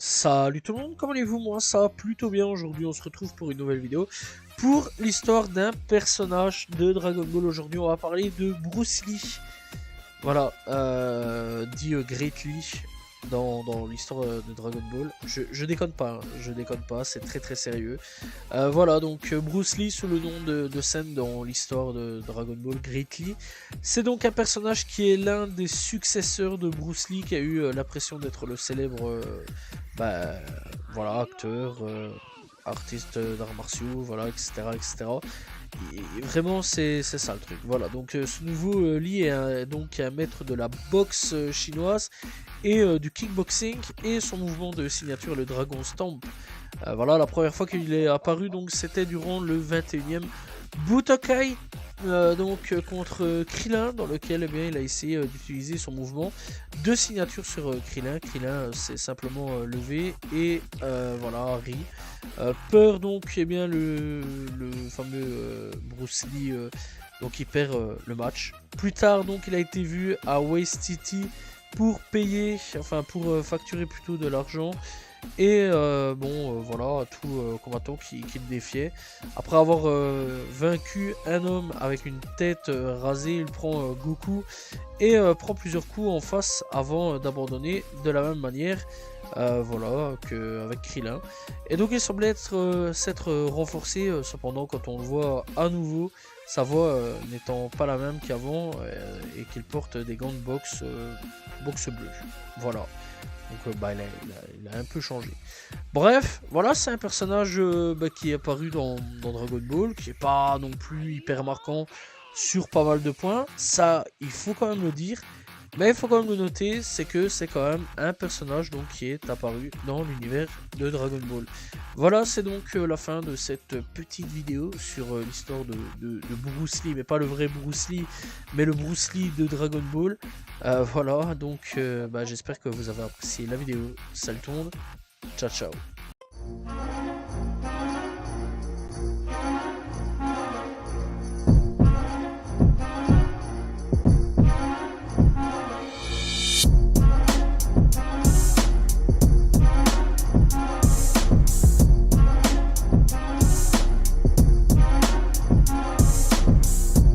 Salut tout le monde, comment allez-vous? Moi ça va plutôt bien. Aujourd'hui on se retrouve pour une nouvelle vidéo pour l'histoire d'un personnage de Dragon Ball. Aujourd'hui on va parler de Bruce Lee. Voilà, dit Great Lee dans l'histoire de Dragon Ball. Je déconne pas, hein, je déconne pas, c'est très très sérieux. Voilà, donc Bruce Lee sous le nom de scène dans l'histoire de Dragon Ball, Great Lee. C'est donc un personnage qui est l'un des successeurs de Bruce Lee, qui a eu l'impression d'être le célèbre bah, voilà, acteur, artiste d'arts martiaux, voilà, etc. etc. Et vraiment, c'est ça le truc. Voilà, donc ce nouveau Lee est donc un maître de la boxe chinoise et du kickboxing, et son mouvement de signature, le Dragon Stomp. Voilà, la première fois qu'il est apparu, donc c'était durant le 21e Butokai, contre Krillin, dans lequel eh bien, il a essayé d'utiliser son mouvement de signature sur Krillin. Krillin s'est simplement levé et voilà, ri. Peur donc, eh bien, le fameux Bruce Lee, donc il perd le match. Plus tard, donc, il a été vu à Waste City pour payer, enfin pour facturer plutôt de l'argent. Et voilà, tout combattant qui le défiait. Après avoir vaincu un homme avec une tête rasée, il prend Goku et prend plusieurs coups en face avant d'abandonner de la même manière, voilà, qu'avec Krillin. Et donc il semblait s'être renforcé, cependant quand on le voit à nouveau, sa voix n'étant pas la même qu'avant, et qu'il porte des gants de boxe bleus. Voilà. Donc il a un peu changé. Bref, voilà, c'est un personnage qui est apparu dans Dragon Ball, qui est pas non plus hyper marquant sur pas mal de points. Ça, il faut quand même le dire. Mais il faut quand même le noter, c'est que c'est quand même un personnage donc qui est apparu dans l'univers de Dragon Ball. Voilà, c'est donc la fin de cette petite vidéo sur l'histoire de Bruce Lee, mais pas le vrai Bruce Lee, mais le Bruce Lee de Dragon Ball. Voilà, donc j'espère que vous avez apprécié la vidéo. Salut tout le monde, ciao ciao.